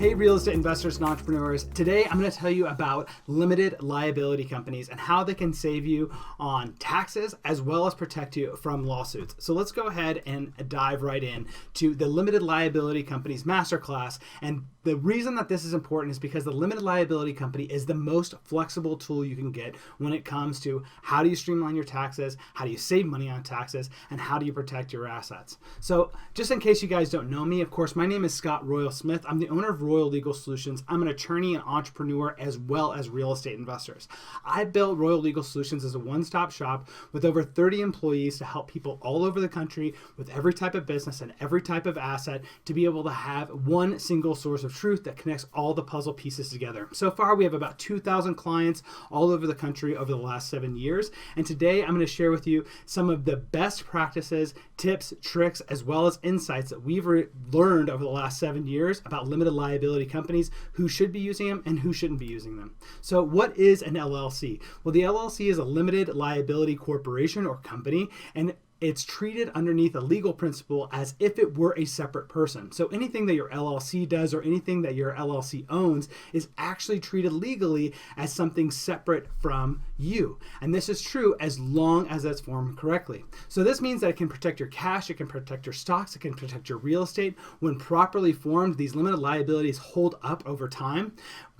Hey, real estate investors and entrepreneurs. Today, I'm going to tell you about limited liability companies and how they can save you on taxes as well as protect you from lawsuits. So let's go ahead and dive right in to the limited liability companies masterclass. And the reason that this is important is because the limited liability company is the most flexible tool you can get when it comes to how do you streamline your taxes, how do you save money on taxes, and how do you protect your assets. So just in case you guys don't know me, of course, my name is Scott Royal Smith. I'm the owner of Royal Legal Solutions. I'm an attorney and entrepreneur as well as real estate investors. I built Royal Legal Solutions as a one-stop shop with over 30 employees to help people all over the country with every type of business and every type of asset to be able to have one single source of truth that connects all the puzzle pieces together. So far, we have about 2,000 clients all over the country over the last 7 years. And today I'm going to share with you some of the best practices, tips, tricks, as well as insights that we've learned over the last 7 years about limited liability companies, who should be using them and who shouldn't be using them. So what is an LLC? Well, the LLC is a limited liability corporation or company, and it's treated underneath a legal principle as if it were a separate person. So anything that your LLC does or anything that your LLC owns is actually treated legally as something separate from you. And this is true as long as it's formed correctly. So this means that it can protect your cash, it can protect your stocks, it can protect your real estate. When properly formed, these limited liabilities hold up over time.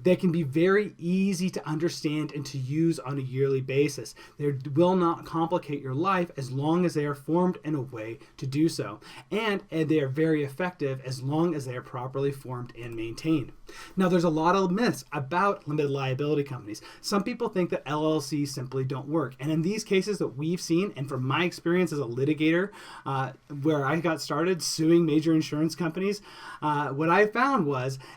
They can be very easy to understand and to use on a yearly basis. They will not complicate your life as long as they are formed in a way to do so. And they are very effective as long as they are properly formed and maintained. Now, there's a lot of myths about limited liability companies. Some people think that LLCs simply don't work. And in these cases that we've seen, and from my experience as a litigator, where I got started suing major insurance companies, what I found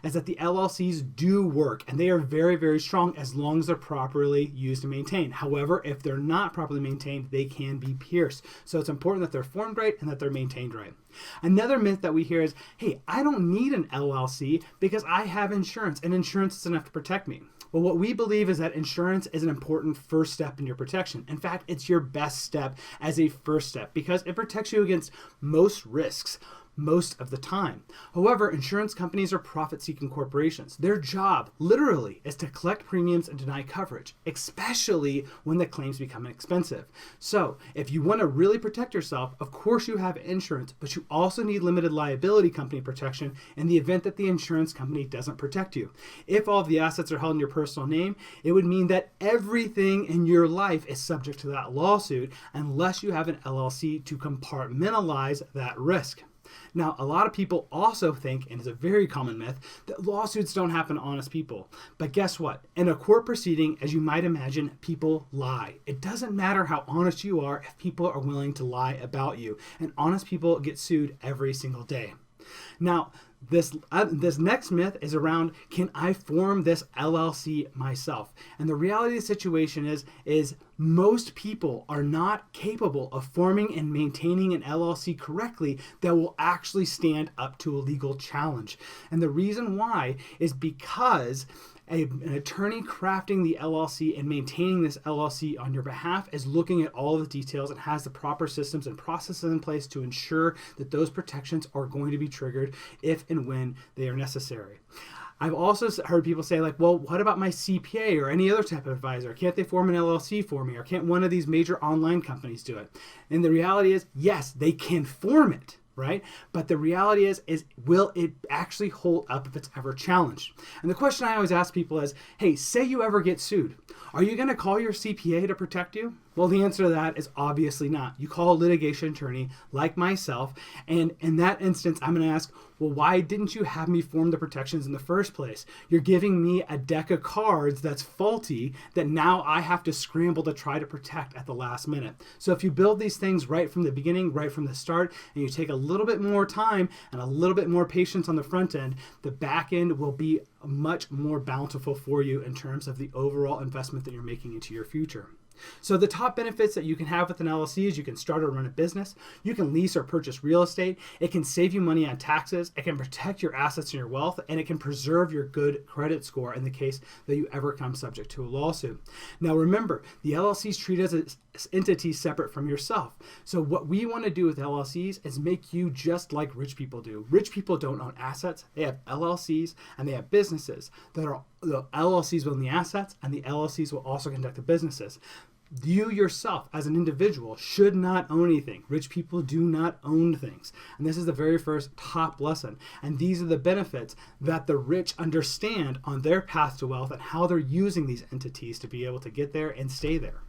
is that the LLCs do work, and they are very, very strong as long as they're properly used and maintained. However, if they're not properly maintained, they can be pierced. So it's important that they're formed right and that they're maintained right. Another myth that we hear is, hey, I don't need an LLC because I have insurance, and insurance is enough to protect me. Well, what we believe is that insurance is an important first step in your protection. In fact, it's your best step as a first step because it protects you against most risks most of the time. However, insurance companies are profit-seeking corporations. Their job, literally, is to collect premiums and deny coverage, especially when the claims become expensive. So, if you want to really protect yourself, of course you have insurance, but you also need limited liability company protection in the event that the insurance company doesn't protect you. If all of the assets are held in your personal name, it would mean that everything in your life is subject to that lawsuit unless you have an LLC to compartmentalize that risk. Now, a lot of people also think, and it's a very common myth, that lawsuits don't happen to honest people. But guess what? In a court proceeding, as you might imagine, people lie. It doesn't matter how honest you are if people are willing to lie about you. And honest people get sued every single day. Now, this next myth is around, can I form this LLC myself? And the reality of the situation is most people are not capable of forming and maintaining an LLC correctly that will actually stand up to a legal challenge. And the reason why is because an attorney crafting the LLC and maintaining this LLC on your behalf is looking at all of the details and has the proper systems and processes in place to ensure that those protections are going to be triggered if and when they are necessary. I've also heard people say, like, well, what about my CPA or any other type of advisor? Can't they form an LLC for me? Or can't one of these major online companies do it? And the reality is, yes, they can form it. Right? But the reality is will it actually hold up if it's ever challenged? And the question I always ask people is, hey, say you ever get sued. Are you going to call your CPA to protect you? Well, the answer to that is obviously not. You call a litigation attorney like myself, and in that instance, I'm going to ask, well, why didn't you have me form the protections in the first place? You're giving me a deck of cards that's faulty that now I have to scramble to try to protect at the last minute. So if you build these things right from the beginning, right from the start, and you take a little bit more time and a little bit more patience on the front end, the back end will be much more bountiful for you in terms of the overall investment that you're making into your future. So the top benefits that you can have with an LLC is you can start or run a business, you can lease or purchase real estate, it can save you money on taxes, it can protect your assets and your wealth, and it can preserve your good credit score in the case that you ever come subject to a lawsuit. Now remember, the LLCs treat as an entity separate from yourself. So what we want to do with LLCs is make you just like rich people do. Rich people don't own assets, they have LLCs and they have businesses that are the LLCs will own the assets and the LLCs will also conduct the businesses. You yourself as an individual should not own anything. Rich people do not own things. And this is the very first top lesson. And these are the benefits that the rich understand on their path to wealth and how they're using these entities to be able to get there and stay there.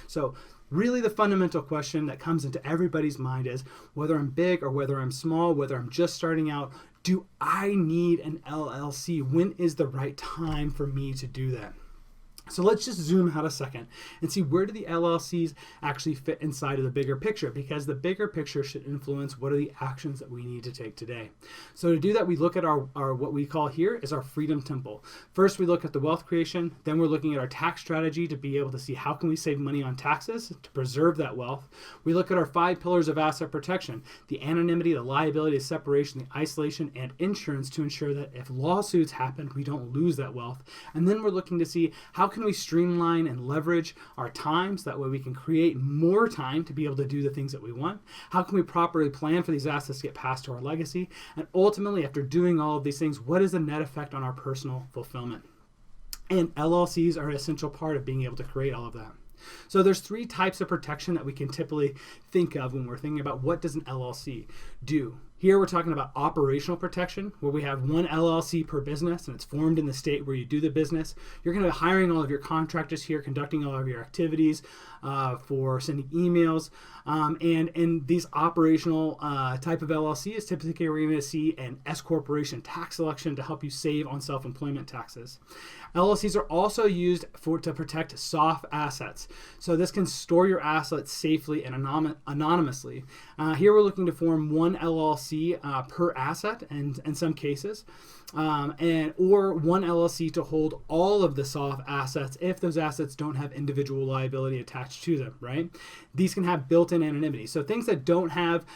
So really the fundamental question that comes into everybody's mind is whether I'm big or whether I'm small, whether I'm just starting out, do I need an LLC? When is the right time for me to do that? So let's just zoom out a second and see where do the LLCs actually fit inside of the bigger picture, because the bigger picture should influence what are the actions that we need to take today. So to do that, we look at our what we call here is our freedom temple. First, we look at the wealth creation. Then we're looking at our tax strategy to be able to see how can we save money on taxes to preserve that wealth. We look at our 5 pillars of asset protection, the anonymity, the liability, the separation, the isolation, and insurance to ensure that if lawsuits happen, we don't lose that wealth. And then we're looking to see how can we streamline and leverage our times, that way we can create more time to be able to do the things that we want. How can we properly plan for these assets to get passed to our legacy? And ultimately, after doing all of these things, what is the net effect on our personal fulfillment? And LLCs are an essential part of being able to create all of that. So there's 3 types of protection that we can typically think of when we're thinking about what does an LLC do. Here we're talking about operational protection, where we have 1 LLC per business and it's formed in the state where you do the business. You're going to be hiring all of your contractors here, conducting all of your activities for sending emails. And in these operational type of LLCs, typically we're going to see an S corporation tax election to help you save on self-employment taxes. LLCs are also used to protect soft assets. So this can store your assets safely and anonymously. Here we're looking to form 1 LLC per asset, and in some cases, or 1 LLC to hold all of the soft assets if those assets don't have individual liability attached to them, right? These can have built-in anonymity. So things that don't have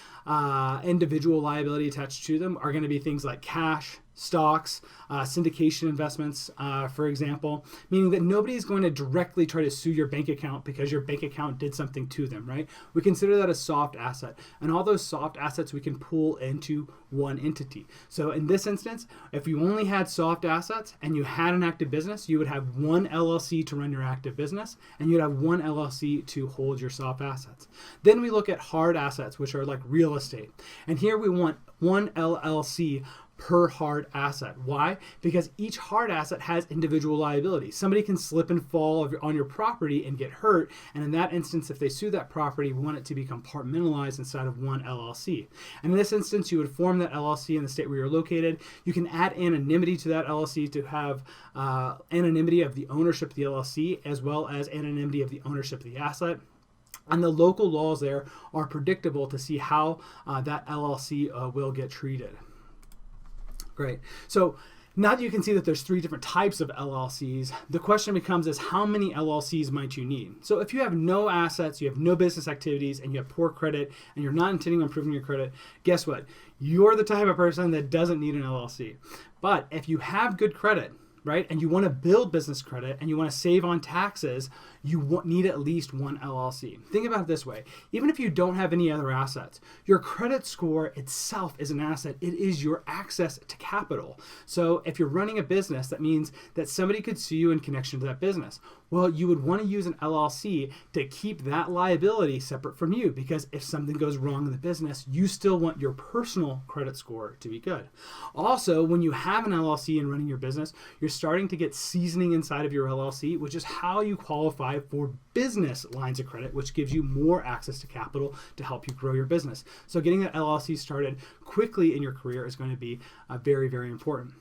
individual liability attached to them are going to be things like cash, stocks, syndication investments, for example, meaning that nobody is going to directly try to sue your bank account because your bank account did something to them, right? We consider that a soft asset. And all those soft assets we can pool into 1 entity. So in this instance, if you only had soft assets and you had an active business, you would have 1 LLC to run your active business, and you'd have 1 LLC to hold your soft assets. Then we look at hard assets, which are like real estate. And here we want 1 LLC per hard asset. Why? Because each hard asset has individual liability. Somebody can slip and fall on your property and get hurt, and in that instance, if they sue that property, we want it to be compartmentalized inside of 1 LLC. And in this instance, you would form that LLC in the state where you're located. You can add anonymity to that LLC to have anonymity of the ownership of the LLC, as well as anonymity of the ownership of the asset. And the local laws there are predictable to see how that LLC will get treated. Great. So now that you can see that there's 3 different types of LLCs, the question becomes is how many LLCs might you need? So if you have no assets, you have no business activities, and you have poor credit, and you're not intending on improving your credit, guess what? You're the type of person that doesn't need an LLC. But if you have good credit, right, and you want to build business credit and you want to save on taxes, you need at least 1 LLC. Think about it this way. Even if you don't have any other assets, your credit score itself is an asset. It is your access to capital. So if you're running a business, that means that somebody could sue you in connection to that business. Well, you would want to use an LLC to keep that liability separate from you, because if something goes wrong in the business, you still want your personal credit score to be good. Also, when you have an LLC and running your business, you're starting to get seasoning inside of your LLC, which is how you qualify for business lines of credit, which gives you more access to capital to help you grow your business. So getting that LLC started quickly in your career is going to be very, very important.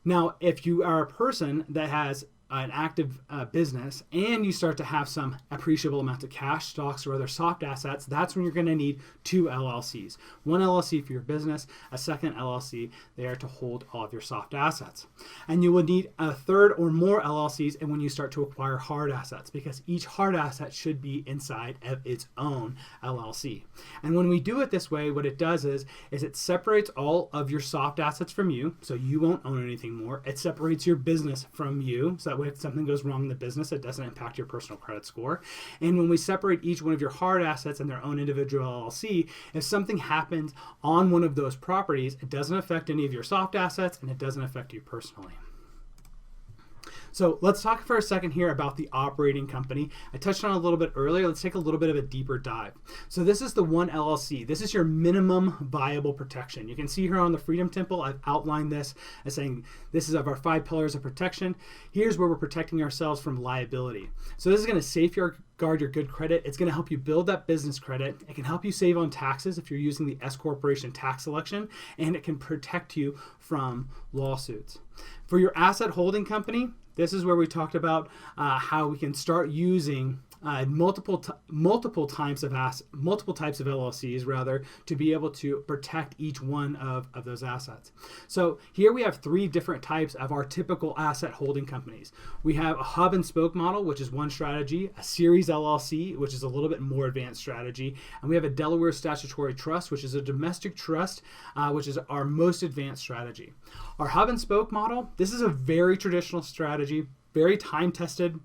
Now, if you are a person that has an active business and you start to have some appreciable amounts of cash, stocks, or other soft assets, that's when you're going to need two LLCs. One LLC for your business, a second LLC there to hold all of your soft assets. And you will need a third or more LLCs and when you start to acquire hard assets, because each hard asset should be inside of its own LLC. And when we do it this way, what it does is it separates all of your soft assets from you, so you won't own anything more. It separates your business from you, so that way if something goes wrong in the business, it doesn't impact your personal credit score. And when we separate each one of your hard assets in their own individual LLC, if something happens on one of those properties, it doesn't affect any of your soft assets and it doesn't affect you personally. So let's talk for a second here about the operating company. I touched on it a little bit earlier. Let's take a little bit of a deeper dive. So this is the one LLC. This is your minimum viable protection. You can see here on the Freedom Temple, I've outlined this as saying this is of our 5 pillars of protection. Here's where we're protecting ourselves from liability. So this is going to safeguard your good credit. It's going to help you build that business credit. It can help you save on taxes if you're using the S Corporation tax selection, and it can protect you from lawsuits. For your asset holding company, this is where we talked about how we can start using multiple types of LLCs rather to be able to protect each one of those assets. So here we have 3 different types of our typical asset holding companies. We have a hub and spoke model, which is one strategy, a series LLC, which is a little bit more advanced strategy, and we have a Delaware statutory trust, which is a domestic trust, which is our most advanced strategy. Our hub and spoke model, this is a very traditional strategy, very time tested.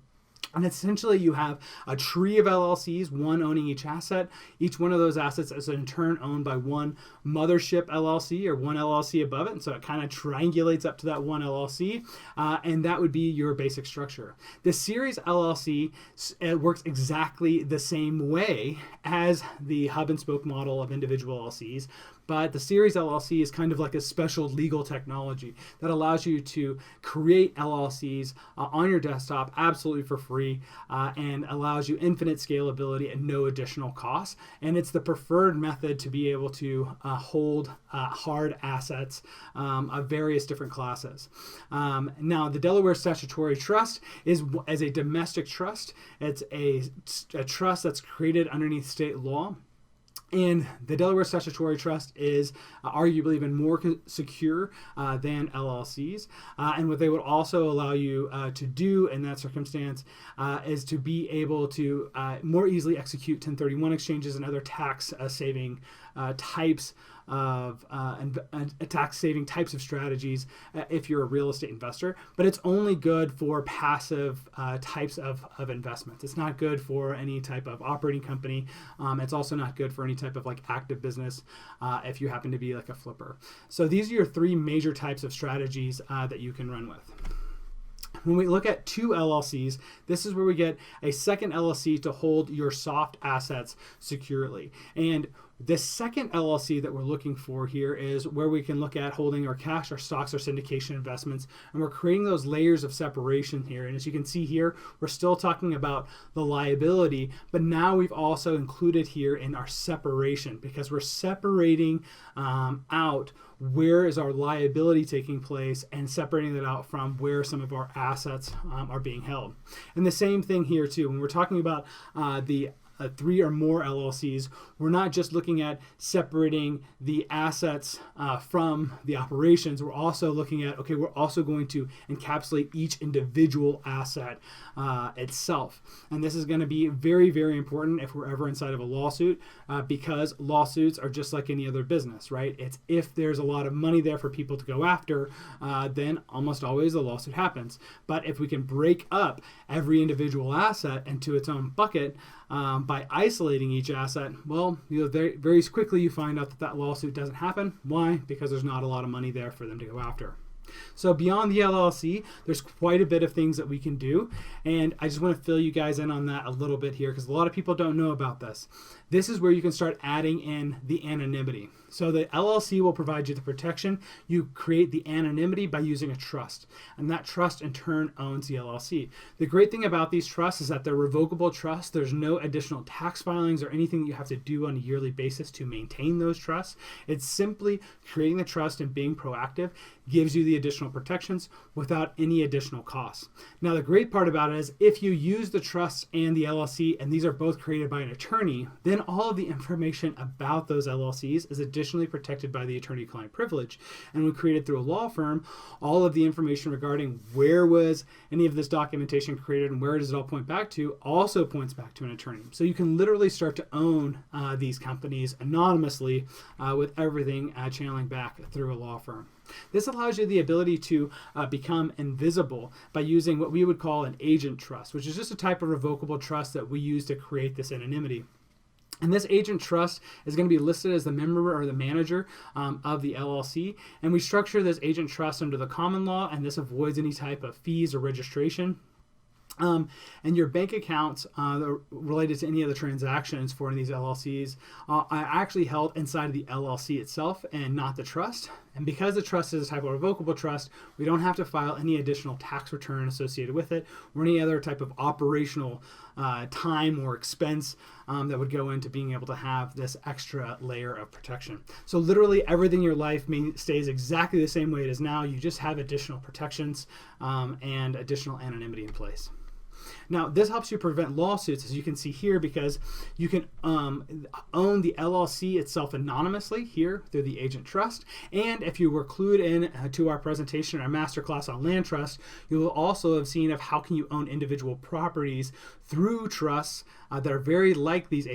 And essentially you have a tree of LLCs, one owning each asset. Each one of those assets is in turn owned by one mothership LLC or one LLC above it. And so it kind of triangulates up to that one LLC. And that would be your basic structure. The series LLC works exactly the same way as the hub and spoke model of individual LLCs. But the series LLC is kind of like a special legal technology that allows you to create LLCs on your desktop absolutely for free and allows you infinite scalability at no additional cost. And it's the preferred method to be able to hold hard assets of various different classes. Now, the Delaware Statutory Trust is as a domestic trust. It's a trust that's created underneath state law. And the Delaware Statutory Trust is arguably even more secure than LLCs. And what they would also allow you to do in that circumstance is to be able to more easily execute 1031 exchanges and other tax saving types of tax-saving types of strategies if you're a real estate investor, but it's only good for passive types of investments. It's not good for any type of operating company. It's also not good for any type of like active business if you happen to be like a flipper. So these are your 3 major types of strategies that you can run with. When we look at 2 LLCs, this is where we get a second LLC to hold your soft assets securely. And the second LLC that we're looking for here is where we can look at holding our cash, our stocks, our syndication investments, and we're creating those layers of separation here. And as you can see here, we're still talking about the liability, but now we've also included here in our separation because we're separating out where is our liability taking place and separating that out from where some of our assets are being held. And the same thing here too, when we're talking about the 3 or more LLCs, we're not just looking at separating the assets from the operations. We're also looking at, okay, we're also going to encapsulate each individual asset itself. And this is going to be very, very important if we're ever inside of a lawsuit because lawsuits are just like any other business, right? It's if there's a lot of money there for people to go after, then almost always a lawsuit happens. But if we can break up every individual asset into its own bucket, by isolating each asset, well, very, very quickly you find out that lawsuit doesn't happen. Why? Because there's not a lot of money there for them to go after. So beyond the LLC, there's quite a bit of things that we can do. And I just want to fill you guys in on that a little bit here because a lot of people don't know about this. This is where you can start adding in the anonymity. So the LLC will provide you the protection. You create the anonymity by using a trust, and that trust in turn owns the LLC. The great thing about these trusts is that they're revocable trusts. There's no additional tax filings or anything that you have to do on a yearly basis to maintain those trusts. It's simply creating the trust and being proactive gives you the additional protections without any additional costs. Now, the great part about it is if you use the trust and the LLC, and these are both created by an attorney, then all of the information about those LLCs is additionally protected by the attorney-client privilege. And when created through a law firm, all of the information regarding where was any of this documentation created and where does it all point back to also points back to an attorney. So you can literally start to own these companies anonymously with everything channeling back through a law firm. This allows you the ability to become invisible by using what we would call an agent trust, which is just a type of revocable trust that we use to create this anonymity. And this agent trust is going to be listed as the member or the manager of the LLC. And we structure this agent trust under the common law, and this avoids any type of fees or registration. And your bank accounts related to any of the transactions for these LLCs are actually held inside of the LLC itself and not the trust. And because the trust is a type of revocable trust, we don't have to file any additional tax return associated with it or any other type of operational time or expense that would go into being able to have this extra layer of protection. So literally everything in your life stays exactly the same way it is now. You just have additional protections and additional anonymity in place. Now, this helps you prevent lawsuits, as you can see here, because you can own the LLC itself anonymously here through the agent trust. And if you were clued in to our presentation, our masterclass on land trust, you will also have seen of how can you own individual properties through trusts that are very like these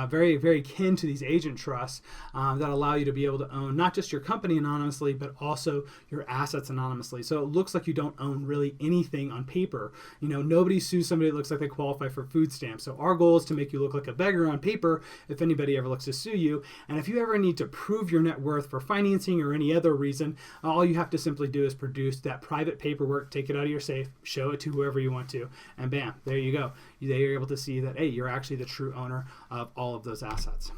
very kin to these agent trusts that allow you to be able to own not just your company anonymously, but also your assets anonymously. So it looks like you don't own really anything on paper. You know, nobody sues somebody that looks like they qualify for food stamps. So our goal is to make you look like a beggar on paper if anybody ever looks to sue you. And if you ever need to prove your net worth for financing or any other reason, all you have to simply do is produce that private paperwork, take it out of your safe, show it to whoever you want to, and bam, there you go. They're able to see that, hey, you're actually the true owner of all of those assets.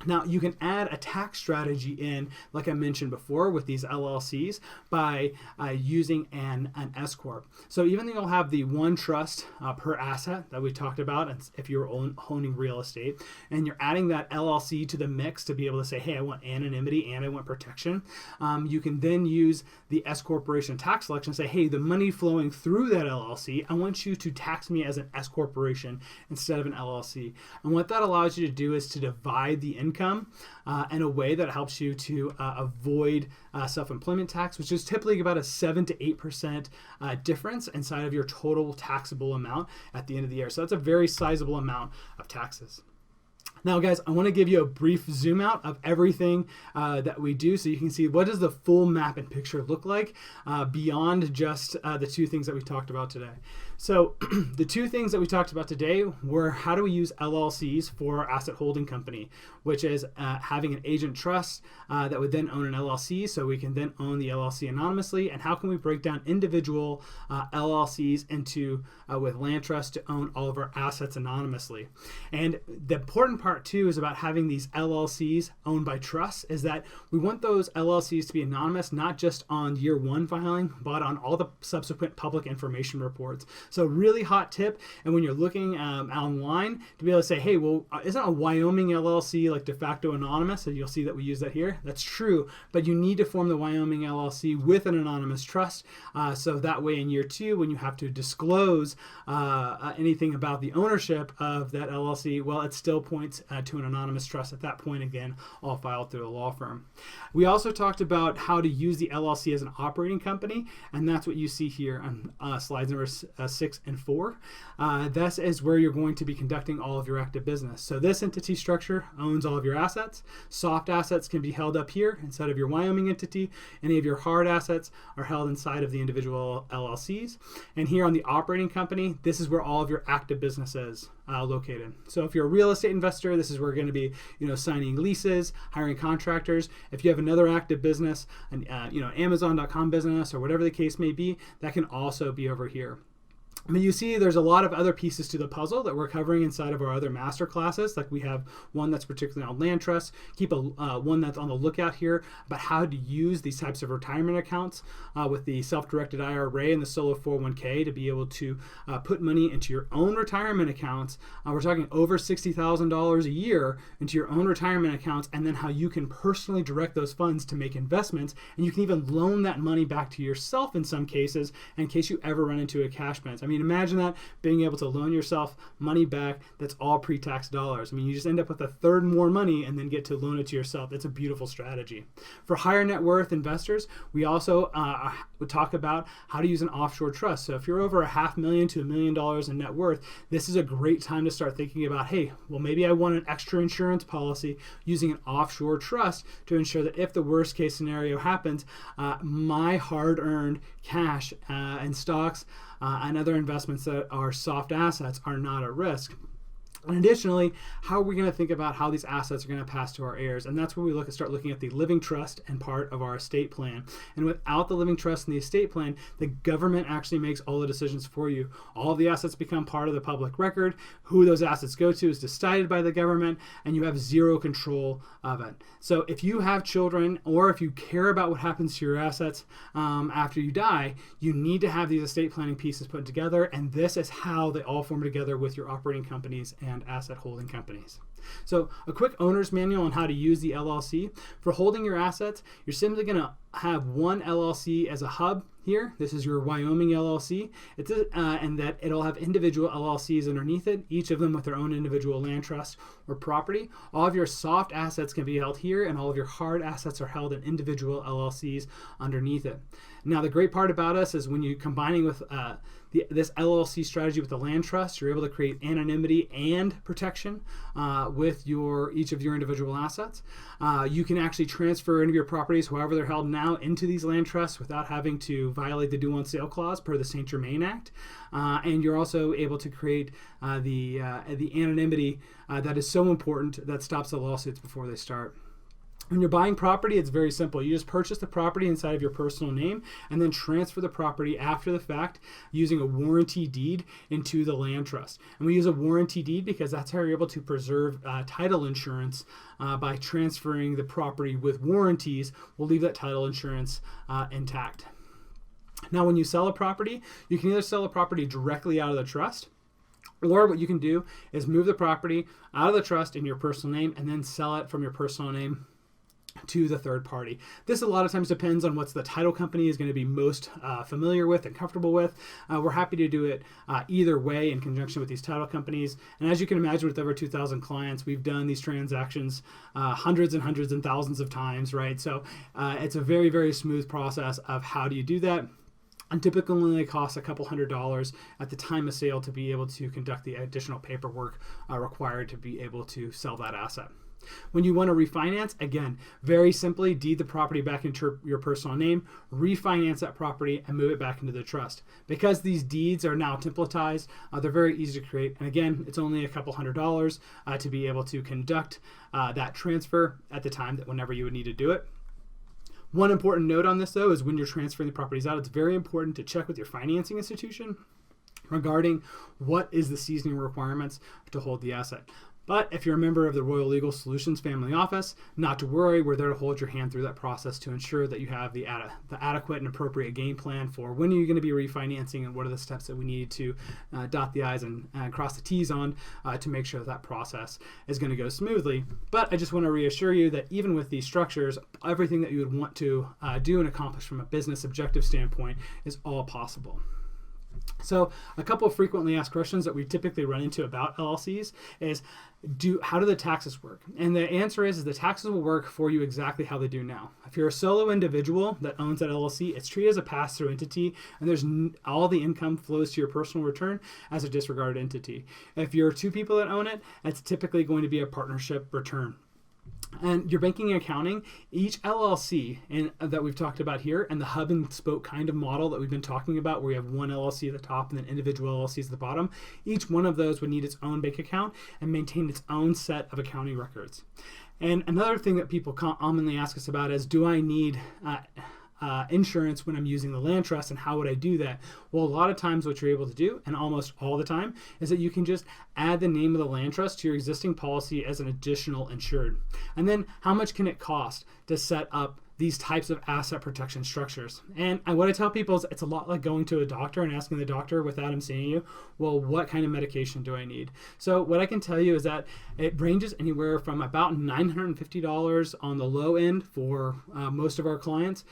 Now, you can add a tax strategy in, like I mentioned before, with these LLCs by using an S Corp. So even though you'll have the one trust per asset that we talked about, if you're owning real estate, and you're adding that LLC to the mix to be able to say, hey, I want anonymity and I want protection, you can then use the S Corporation tax selection and say, hey, the money flowing through that LLC, I want you to tax me as an S Corporation instead of an LLC. And what that allows you to do is to divide the income in a way that helps you to avoid self-employment tax, which is typically about a 7 to 8% difference inside of your total taxable amount at the end of the year. So that's a very sizable amount of taxes. Now, guys, I want to give you a brief zoom out of everything that we do so you can see what does the full map and picture look like beyond just the two things that we talked about today. So the two things that we talked about today were how do we use LLCs for our asset holding company, which is having an agent trust that would then own an LLC, so we can then own the LLC anonymously, and how can we break down individual LLCs into with land trust to own all of our assets anonymously. And the important part too is about having these LLCs owned by trusts is that we want those LLCs to be anonymous, not just on year one filing, but on all the subsequent public information reports. So really hot tip, and when you're looking online to be able to say, hey, well, isn't a Wyoming LLC like de facto anonymous? And you'll see that we use that here. That's true, but you need to form the Wyoming LLC with an anonymous trust. So that way in year two, when you have to disclose anything about the ownership of that LLC, well, it still points to an anonymous trust at that point, again, all filed through a law firm. We also talked about how to use the LLC as an operating company, and that's what you see here on slides number 6 and 4. This is where you're going to be conducting all of your active business. So this entity structure owns all of your assets. Soft assets can be held up here inside of your Wyoming entity. Any of your hard assets are held inside of the individual LLCs. And here on the operating company, this is where all of your active business is located. So if you're a real estate investor, this is where you're going to be, signing leases, hiring contractors. If you have another active business, an Amazon.com business or whatever the case may be, that can also be over here. But you see there's a lot of other pieces to the puzzle that we're covering inside of our other master classes. Like we have one that's particularly on land trusts. Keep one that's on the lookout here about how to use these types of retirement accounts with the self-directed IRA and the solo 401k to be able to put money into your own retirement accounts. We're talking over $60,000 a year into your own retirement accounts, and then how you can personally direct those funds to make investments, and you can even loan that money back to yourself in some cases in case you ever run into a cash bench. I mean, imagine that, being able to loan yourself money back that's all pre-tax dollars. I mean, you just end up with a third more money and then get to loan it to yourself. That's a beautiful strategy. For higher net worth investors, we also would talk about how to use an offshore trust. So if you're over $500,000 to $1 million in net worth, this is a great time to start thinking about, hey, well, maybe I want an extra insurance policy using an offshore trust to ensure that if the worst case scenario happens, my hard-earned cash and stocks and other investments that are soft assets are not at risk. And additionally, how are we going to think about how these assets are going to pass to our heirs? And that's where we start looking at the living trust and part of our estate plan. And without the living trust and the estate plan, the government actually makes all the decisions for you. All of the assets become part of the public record. Who those assets go to is decided by the government, and you have zero control of it. So if you have children, or if you care about what happens to your assets after you die, you need to have these estate planning pieces put together. And this is how they all form together with your operating companies and asset holding companies. So a quick owner's manual on how to use the LLC. For holding your assets, you're simply going to have one LLC as a hub here. This is your Wyoming LLC. And that it'll have individual LLCs underneath it, each of them with their own individual land trust or property. All of your soft assets can be held here, and all of your hard assets are held in individual LLCs underneath it. Now, the great part about us is when you're combining with this LLC strategy with the land trust, you're able to create anonymity and protection with each of your individual assets. You can actually transfer any of your properties, however they're held now, into these land trusts without having to violate the due on sale clause per the St. Germain Act. And you're also able to create the anonymity that is so important that stops the lawsuits before they start. When you're buying property, it's very simple. You just purchase the property inside of your personal name and then transfer the property after the fact using a warranty deed into the land trust. And we use a warranty deed because that's how you're able to preserve title insurance by transferring the property with warranties. We'll leave that title insurance intact. Now, when you sell a property, you can either sell a property directly out of the trust, or what you can do is move the property out of the trust in your personal name and then sell it from your personal name to the third party. This a lot of times depends on what the title company is going to be most familiar with and comfortable with. We're happy to do it either way in conjunction with these title companies. And as you can imagine, with over 2,000 clients, we've done these transactions hundreds and thousands of times, right? So it's a very, very smooth process of how do you do that. And typically only costs a couple $100 at the time of sale to be able to conduct the additional paperwork required to be able to sell that asset. When you want to refinance, again, very simply deed the property back into your personal name, refinance that property, and move it back into the trust. Because these deeds are now templatized, they're very easy to create. And again, it's only a couple $100 to be able to conduct that transfer at the time that whenever you would need to do it. One important note on this, though, is when you're transferring the properties out, it's very important to check with your financing institution regarding what is the seasoning requirements to hold the asset. But if you're a member of the Royal Legal Solutions family office, not to worry, we're there to hold your hand through that process to ensure that you have the adequate and appropriate game plan for when you're going to be refinancing and what are the steps that we need to dot the I's and cross the T's on to make sure that process is going to go smoothly. But I just want to reassure you that even with these structures, everything that you would want to do and accomplish from a business objective standpoint is all possible. So a couple of frequently asked questions that we typically run into about LLCs is, how do the taxes work? And the answer is the taxes will work for you exactly how they do now. If you're a solo individual that owns that LLC, it's treated as a pass-through entity, and all the income flows to your personal return as a disregarded entity. If you're two people that own it, it's typically going to be a partnership return. And your banking and accounting, each LLC that we've talked about here, and the hub and spoke kind of model that we've been talking about, where you have one LLC at the top and then individual LLCs at the bottom, each one of those would need its own bank account and maintain its own set of accounting records. And another thing that people commonly ask us about is, do I need insurance when I'm using the land trust, and how would I do that? Well, a lot of times what you're able to do, and almost all the time, is that you can just add the name of the land trust to your existing policy as an additional insured. And then how much can it cost to set up these types of asset protection structures? And what I tell people is it's a lot like going to a doctor and asking the doctor without him seeing you, well, what kind of medication do I need? So what I can tell you is that it ranges anywhere from about $950 on the low end for most of our clients,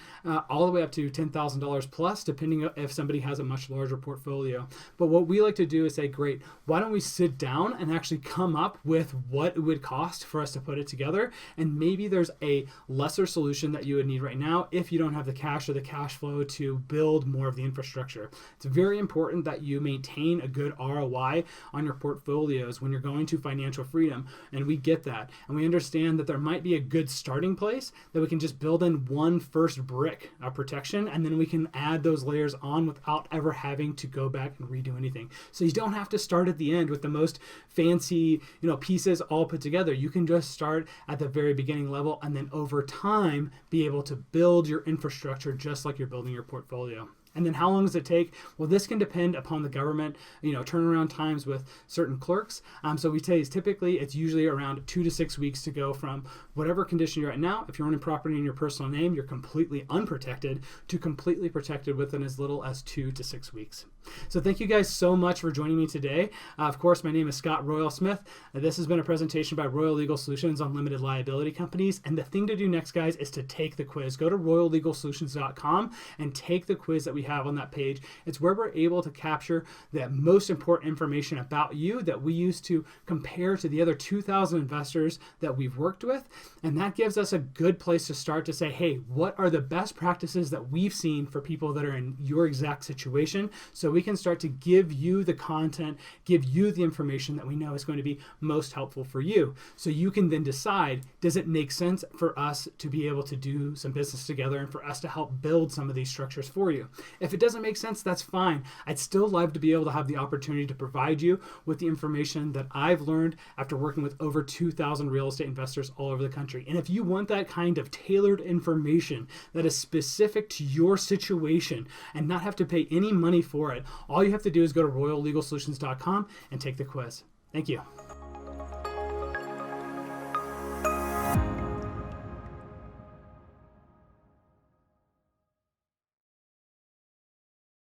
all the way up to $10,000 plus, depending if somebody has a much larger portfolio. But what we like to do is say, great, why don't we sit down and actually come up with what it would cost for us to put it together? And maybe there's a lesser solution that you would need right now if you don't have the cash or the cash flow to build more of the infrastructure. It's very important that you maintain a good ROI on your portfolios when you're going to financial freedom, and we get that, and we understand that there might be a good starting place that we can just build in one first brick of protection, and then we can add those layers on without ever having to go back and redo anything. So you don't have to start at the end with the most fancy, pieces all put together. You can just start at the very beginning level, and then over time be able to build your infrastructure just like you're building your portfolio. And then how long does it take? Well, this can depend upon the government, turnaround times with certain clerks. So we say typically it's usually around 2 to 6 weeks to go from whatever condition you're at now. If you're owning property in your personal name, you're completely unprotected, to completely protected within as little as 2 to 6 weeks. So thank you guys so much for joining me today. Of course, my name is Scott Royal Smith. This has been a presentation by Royal Legal Solutions on limited liability companies. And the thing to do next, guys, is to take the quiz. Go to royallegalsolutions.com and take the quiz that we have on that page. It's where we're able to capture the most important information about you that we use to compare to the other 2,000 investors that we've worked with. And that gives us a good place to start to say, hey, what are the best practices that we've seen for people that are in your exact situation? So we can start to give you the content, give you the information that we know is going to be most helpful for you. So you can then decide, does it make sense for us to be able to do some business together and for us to help build some of these structures for you? If it doesn't make sense, that's fine. I'd still love to be able to have the opportunity to provide you with the information that I've learned after working with over 2,000 real estate investors all over the country. And if you want that kind of tailored information that is specific to your situation and not have to pay any money for it, all you have to do is go to royallegalsolutions.com and take the quiz. Thank you.